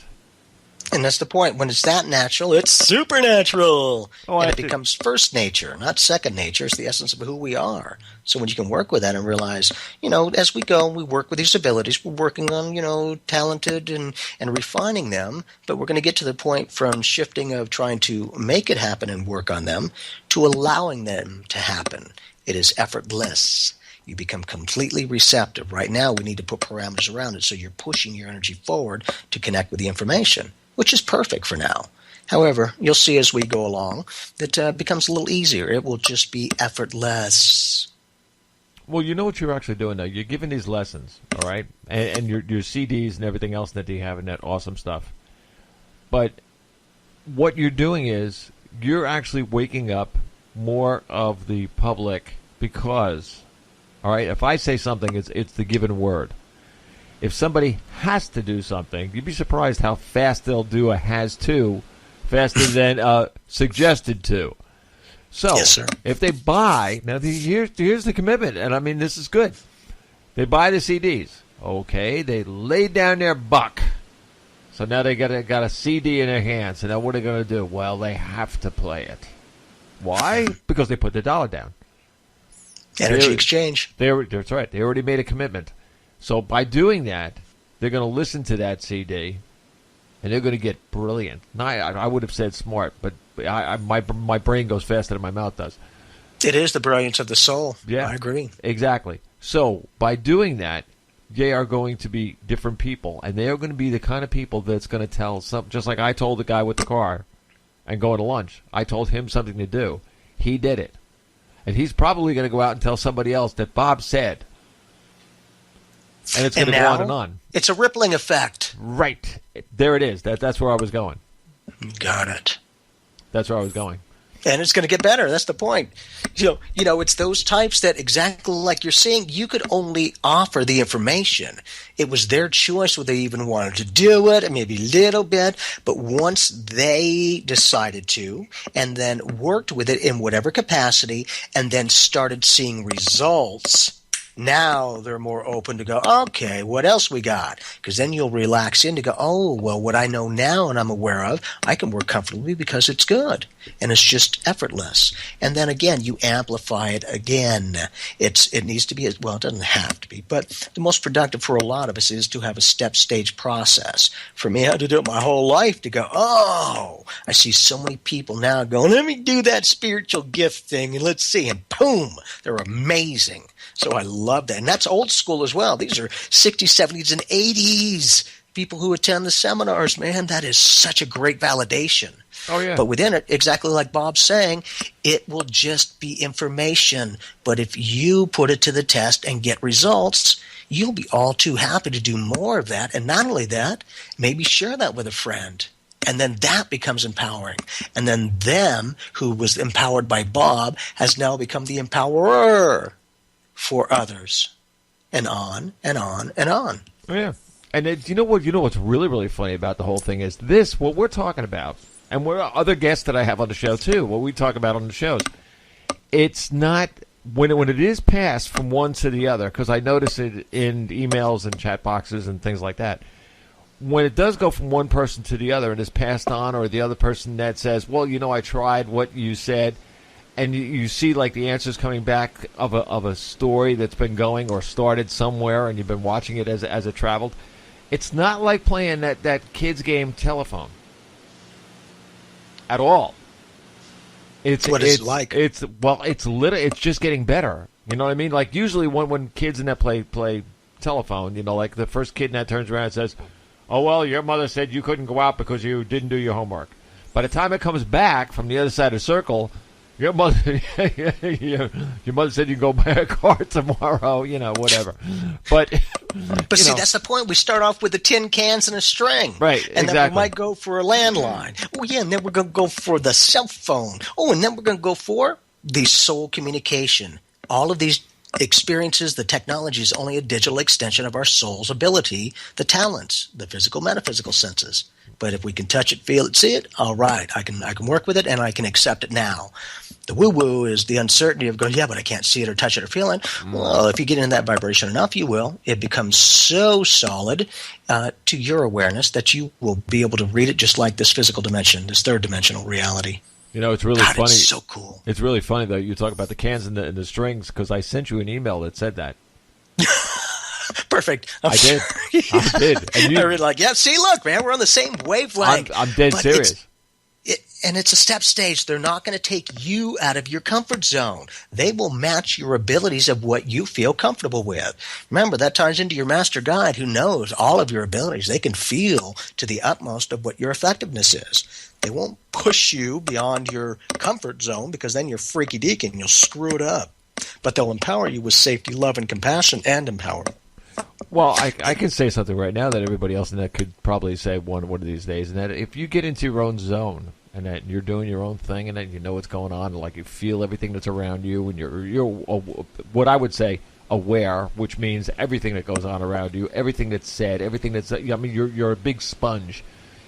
And that's the point. When it's that natural, it's supernatural. Oh, and it becomes first nature, not second nature. It's the essence of who we are. So when you can work with that and realize, as we go, we work with these abilities. We're working on, talented and refining them. But we're going to get to the point from shifting of trying to make it happen and work on them to allowing them to happen. It is effortless. You become completely receptive. Right now, we need to put parameters around it. So you're pushing your energy forward to connect with the information, which is perfect for now. However, you'll see as we go along that becomes a little easier. It will just be effortless. Well, you know what you're actually doing now? You're giving these lessons, all right? And your CDs and everything else that you have and that awesome stuff. But what you're doing is you're actually waking up more of the public because, all right, if I say something, it's the given word. If somebody has to do something, you'd be surprised how fast they'll do a has to, faster than suggested to. So, yes, sir. If they buy, now here's the commitment, and I mean this is good. They buy the CDs, okay? They lay down their buck, so now they got a CD in their hands. So now what are they going to do? Well, they have to play it. Why? Because they put the dollar down. Energy exchange. That's right. They already made a commitment. So by doing that, they're going to listen to that CD, and they're going to get brilliant. Now, I would have said smart, but my brain goes faster than my mouth does. It is the brilliance of the soul. Yeah, I agree. Exactly. So by doing that, they are going to be different people, and they are going to be the kind of people that's going to tell something. Just like I told the guy with the car and going to lunch. I told him something to do. He did it. And he's probably going to go out and tell somebody else that Bob said. And it's going to go on and on. It's a rippling effect. Right. There it is. That's where I was going. Got it. That's where I was going. And it's going to get better. That's the point. It's those types that exactly like you're saying, you could only offer the information. It was their choice whether they even wanted to do it, maybe a little bit. But once they decided to and then worked with it in whatever capacity and then started seeing results, now they're more open to go, okay, what else we got? Because then you'll relax in to go, oh, well, what I know now and I'm aware of, I can work comfortably because it's good. And it's just effortless. And then again, you amplify it again. It needs to be, well, it doesn't have to be, but the most productive for a lot of us is to have a step-stage process. For me, I had to do it my whole life to go, oh, I see so many people now going, let me do that spiritual gift thing and let's see. And boom, they're amazing. So I love that. And that's old school as well. These are 60s, 70s, and 80s people who attend the seminars. Man, that is such a great validation. Oh, yeah. But within it, exactly like Bob's saying, it will just be information. But if you put it to the test and get results, you'll be all too happy to do more of that. And not only that, maybe share that with a friend. And then that becomes empowering. And then them, who was empowered by Bob, has now become the empowerer for others, and on and on and on. Oh, yeah. And you know what's really, really funny about the whole thing is this, what we're talking about, and what other guests that I have on the show too, what we talk about on the shows, it's not, when it is passed from one to the other, because I notice it in emails and chat boxes and things like that, when it does go from one person to the other and is passed on, or the other person that says, well, I tried what you said, and you see like the answers coming back of a story that's been going or started somewhere, and you've been watching it as it traveled. It's not like playing that kids game telephone at all. It's like? It's just getting better. You know what I mean? Like usually when kids in that play telephone, like the first kid in that turns around and says, "Oh well, your mother said you couldn't go out because you didn't do your homework." By the time it comes back from the other side of the circle, your mother said you can go buy a car tomorrow, whatever. But see, that's the point. We start off with the tin cans and a string. Right, and exactly. Then we might go for a landline. Oh, yeah, and then we're going to go for the cell phone. Oh, and then we're going to go for the soul communication. All of these experiences, the technology is only a digital extension of our soul's ability, the talents, the physical, metaphysical senses. But if we can touch it, feel it, see it, all right, I can work with it and I can accept it now. The woo-woo is the uncertainty of going, yeah, but I can't see it or touch it or feel it. Well, if you get in that vibration enough, you will. It becomes so solid to your awareness that you will be able to read it just like this physical dimension, this third-dimensional reality. You know, it's really funny. It's so cool. It's really funny, though, you talk about the cans and the strings, because I sent you an email that said that. Perfect. I did. I did. And you, I was like, yeah, see, look, man, we're on the same wavelength. I'm dead serious. And it's a step stage. They're not going to take you out of your comfort zone. They will match your abilities of what you feel comfortable with. Remember, that ties into your master guide who knows all of your abilities. They can feel to the utmost of what your effectiveness is. They won't push you beyond your comfort zone because then you're freaky deaky and you'll screw it up. But they'll empower you with safety, love, and compassion and empowerment. Well, I can say something right now that everybody else in that could probably say one of these days, and that if you get into your own zone and that you're doing your own thing and that you know what's going on, like you feel everything that's around you, and you're what I would say aware, which means everything that goes on around you, everything that's said, everything that's, I mean, you're a big sponge.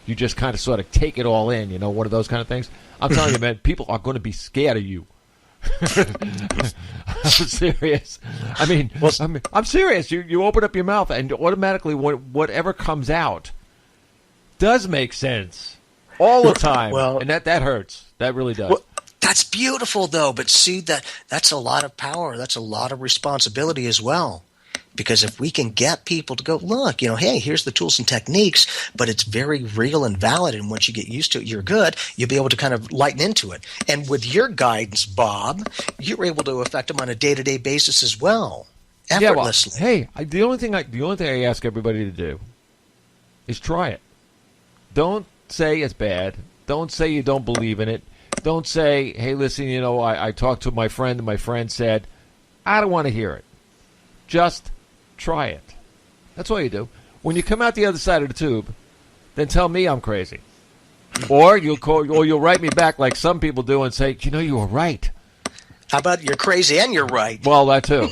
You just kind of sort of take it all in, you know, one of those kind of things. I'm telling you, man, people are going to be scared of you. I'm serious. I mean, I'm serious. You open up your mouth and automatically whatever comes out does make sense all the time. Well, and that hurts. That really does. Well, that's beautiful, though. But see, that's a lot of power. That's a lot of responsibility as well. Because if we can get people to go, look, you know, hey, here's the tools and techniques, but it's very real and valid, and once you get used to it, you're good, you'll be able to kind of lighten into it. And with your guidance, Bob, you're able to affect them on a day-to-day basis as well, effortlessly. Yeah, well, hey, the only thing I ask everybody to do is try it. Don't say it's bad. Don't say you don't believe in it. Don't say, hey, listen, you know, I talked to my friend, and my friend said, I don't want to hear it. Just try it. That's all you do. When you come out the other side of the tube, then tell me I'm crazy. Or you'll write me back like some people do and say, you know, you were right. How about you're crazy and you're right? Well, that too.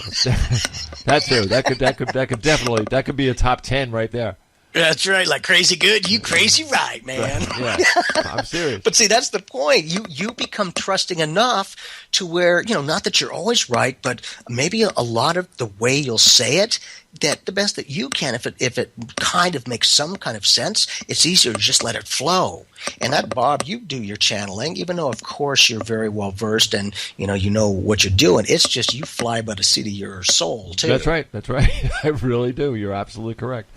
That too. That could be a top 10 right there. That's right. Like crazy good, you crazy right, man. Yeah, I'm serious. But see, that's the point. You become trusting enough to where, you know, not that you're always right, but maybe a lot of the way you'll say it, that the best that you can, if it kind of makes some kind of sense, it's easier to just let it flow. And that, Bob, you do your channeling, even though, of course, you're very well versed and you know what you're doing. It's just you fly by the seat of your soul, too. That's right. I really do. You're absolutely correct.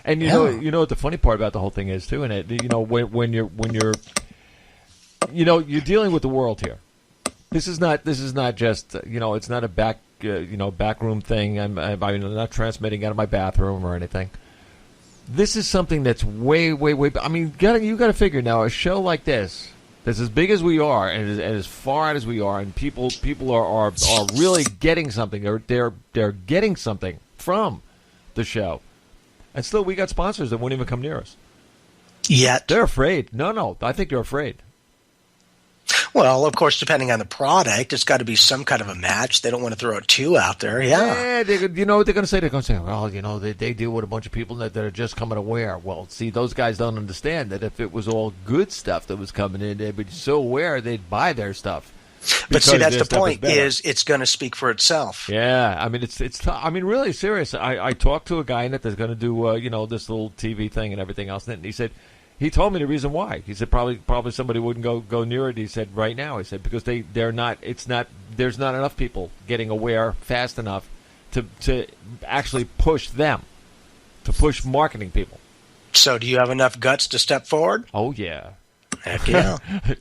And you know what the funny part about the whole thing is too, and when you're you're dealing with the world here. This is not just it's not a backroom thing. I'm not transmitting out of my bathroom or anything. This is something that's way. I mean, you got to figure now. A show like this, that's as big as we are and as far out as we are, and people are really getting something. They're getting something from the show. And still, we got sponsors that won't even come near us. Yet. They're afraid. No, I think they're afraid. Well, of course, depending on the product, it's got to be some kind of a match. They don't want to throw two out there. Yeah. You know what they're going to say? They're going to say, well, they deal with a bunch of people that are just coming aware. Well, see, those guys don't understand that if it was all good stuff that was coming in, they'd be so aware they'd buy their stuff. But see, that's the point. Is it's going to speak for itself. Yeah, I mean, it's. I mean, really serious. I talked to a guy in it that's going to do this little TV thing and everything else, and he said he told me the reason why. He said probably somebody wouldn't go near it. He said right now. He said because they're not. It's not. There's not enough people getting aware fast enough to actually push them, to push marketing people. So, do you have enough guts to step forward? Oh yeah. Heck yeah.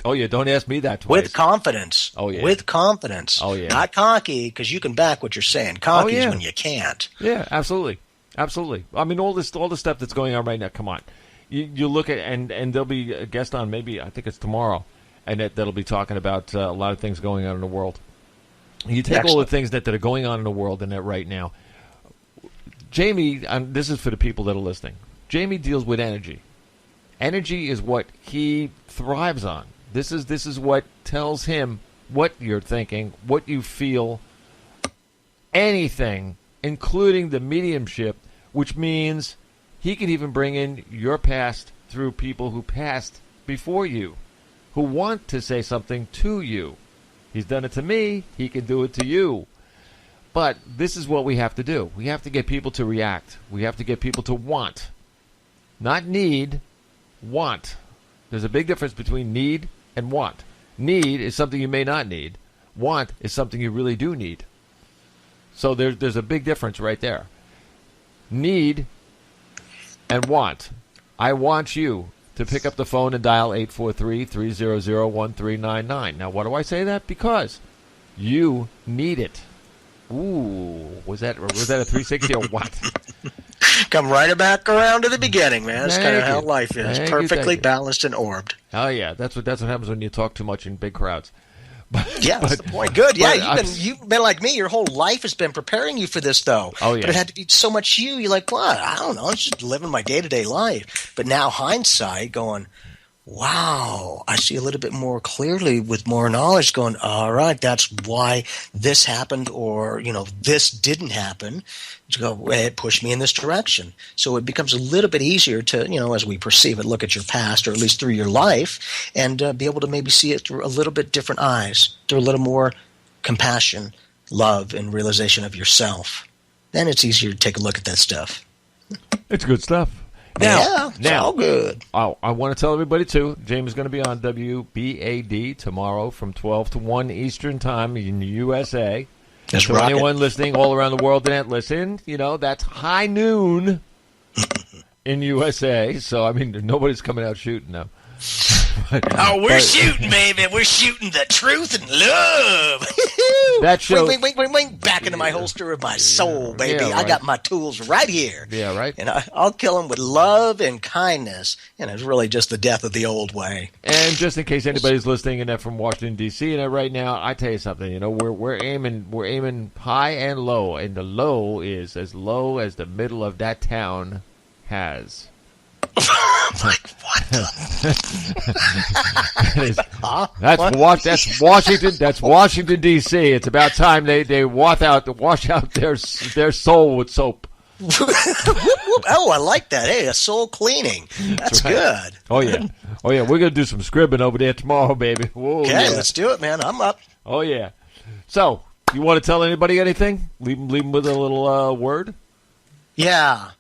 Oh, yeah, don't ask me that twice. With confidence. Oh, yeah. With confidence. Oh, yeah. Not cocky, because you can back what you're saying. Cocky is when you can't. Yeah, absolutely. Absolutely. I mean, all the stuff that's going on right now, come on. You look at, and there'll be a guest on maybe, I think it's tomorrow, and that'll be talking about a lot of things going on in the world. You take all the things that are going on in the world and that right now. Jamie, this is for the people that are listening. Jamie deals with energy. Energy is what he thrives on. This is what tells him what you're thinking, what you feel, anything, including the mediumship, which means he can even bring in your past through people who passed before you, who want to say something to you. He's done it to me. He can do it to you. But this is what we have to do. We have to get people to react. We have to get people to want. Not need, want. There's a big difference between need and want. Need is something you may not need. Want is something you really do need. So there's a big difference right there. Need and want. I want you to pick up the phone and dial 843-300-1399. Now, why do I say that? Because you need it. Ooh, was that a 360 or what? Come right back around to the beginning, man. That's kind of how life is. Thank Perfectly you. balanced and orbed. Oh yeah, that's what happens when you talk too much in big crowds. Yeah, that's the point. Good. Yeah, you've been like me. Your whole life has been preparing you for this, though. Oh yeah. But it had to be so much you. You're like, what? I don't know. I'm just living my day-to-day life. But now hindsight, going, wow, I see a little bit more clearly with more knowledge. Going, all right, that's why this happened, or this didn't happen. To go, it pushed me in this direction. So it becomes a little bit easier to, as we perceive it, look at your past, or at least through your life, and be able to maybe see it through a little bit different eyes, through a little more compassion, love, and realization of yourself. Then it's easier to take a look at that stuff. It's good stuff. It's all good. Oh, I want to tell everybody, too, James is going to be on WBAD tomorrow from 12 to 1 Eastern Time in the USA. That's so right. anyone listening all around the world that listen, that's high noon in USA. So, I mean, nobody's coming out shooting now. We're shooting, baby. We're shooting the truth and love. That show. Wing, back into my holster of my soul, baby. Yeah, right. I got my tools right here. Yeah, right. And I'll kill them with love and kindness. And it's really just the death of the old way. And just in case anybody's listening and they're from Washington D.C. and right now, I tell you something. We're aiming high and low, and the low is as low as the middle of that town has. Like what? That's Washington. That's Washington D.C. It's about time they wash out their soul with soap. Oh, I like that. Hey, a soul cleaning. That's right. Good. Oh yeah. We're gonna do some scribbing over there tomorrow, baby. Whoa, okay, let's do it, man. I'm up. Oh yeah. So, you want to tell anybody anything? Leave them with a little word. Yeah.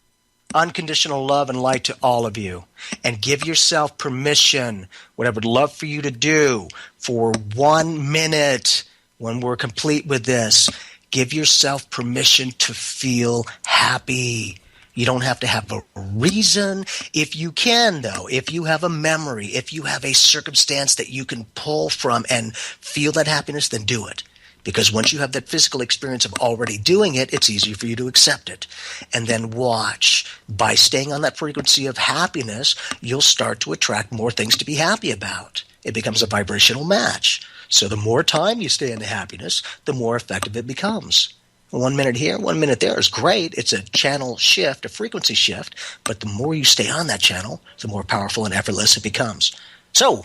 Unconditional love and light to all of you. And give yourself permission, what I would love for you to do for 1 minute when we're complete with this. Give yourself permission to feel happy. You don't have to have a reason. If you can, though, if you have a memory, if you have a circumstance that you can pull from and feel that happiness, then do it. Because once you have that physical experience of already doing it, it's easier for you to accept it. And then watch. By staying on that frequency of happiness, you'll start to attract more things to be happy about. It becomes a vibrational match. So the more time you stay in the happiness, the more effective it becomes. 1 minute here, 1 minute there is great. It's a channel shift, a frequency shift. But the more you stay on that channel, the more powerful and effortless it becomes. So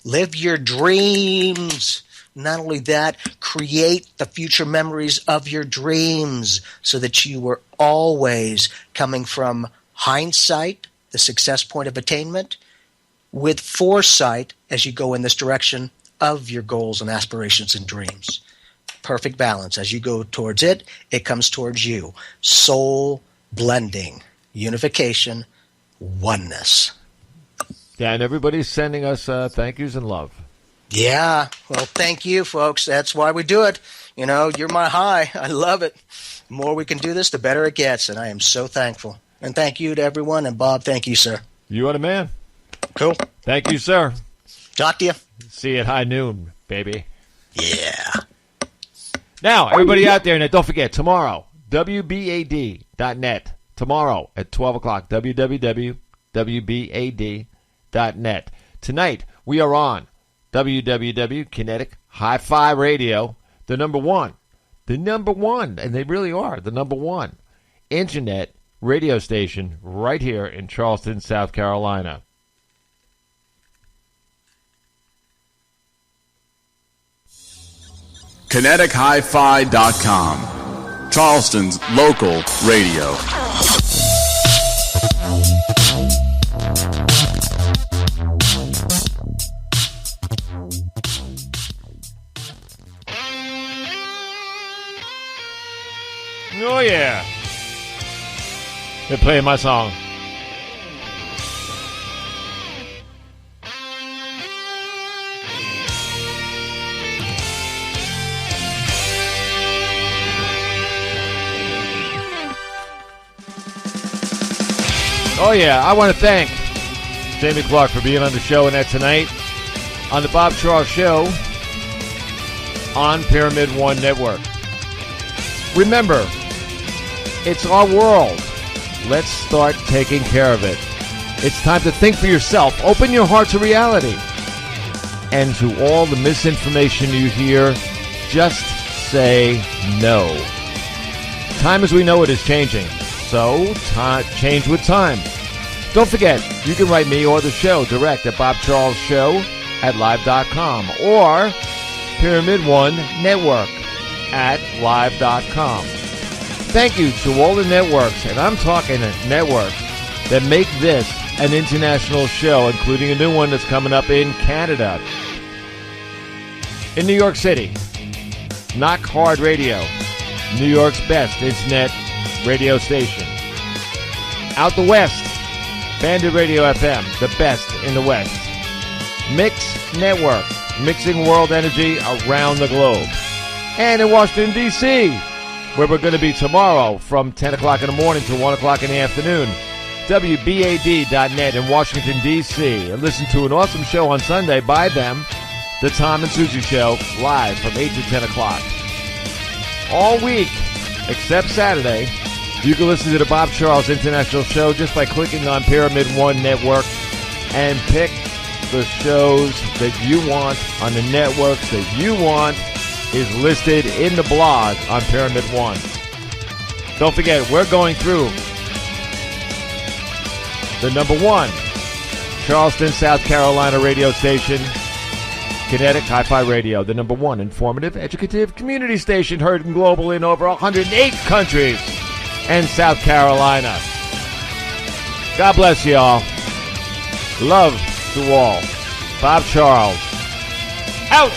live your dreams. Not only that, create the future memories of your dreams so that you are always coming from hindsight, the success point of attainment, with foresight as you go in this direction of your goals and aspirations and dreams. Perfect balance. As you go towards it, it comes towards you. Soul blending, unification, oneness. Yeah, and everybody's sending us thank yous and love. Yeah, well, thank you, folks. That's why we do it. You're my high. I love it. The more we can do this, the better it gets, and I am so thankful. And thank you to everyone, and Bob, thank you, sir. You are the man. Cool. Thank you, sir. Talk to you. See you at high noon, baby. Yeah. Now, everybody out there, and don't forget, tomorrow, WBAD.net. Tomorrow at 12 o'clock, www.wbad.net. Tonight, we are on www. Kinetic Hi-Fi Radio, the number one, and they really are the number one internet radio station right here in Charleston, South Carolina. KineticHiFi.com. Charleston's local radio. Oh, yeah. They're playing my song. Oh, yeah. I want to thank Jamie Clark for being on the show and that tonight on the Bob Charles Show on Pyramid One Network. Remember, it's our world. Let's start taking care of it. It's time to think for yourself. Open your heart to reality. And to all the misinformation you hear, just say no. Time as we know it is changing. So, change with time. Don't forget, you can write me or the show direct at bobcharlesshow@live.com or Pyramid One Network at live.com. Thank you to all the networks, and I'm talking networks, that make this an international show, including a new one that's coming up in Canada. In New York City, Knock Hard Radio, New York's best internet radio station. Out the West, Bandit Radio FM, the best in the West. Mix Network, mixing world energy around the globe. And in Washington, D.C., where we're going to be tomorrow from 10 o'clock in the morning to 1 o'clock in the afternoon. WBAD.net in Washington, D.C. And listen to an awesome show on Sunday by them, The Tom and Susie Show, live from 8 to 10 o'clock. All week, except Saturday, you can listen to the Bob Charles International Show just by clicking on Pyramid One Network and pick the shows that you want on the networks that you want is listed in the blog on Pyramid One. Don't forget, we're going through the number one Charleston, South Carolina radio station, Kinetic Hi-Fi Radio, the number one informative, educative community station heard global in over 108 countries and South Carolina. God bless you all. Love to all. Bob Charles. Out!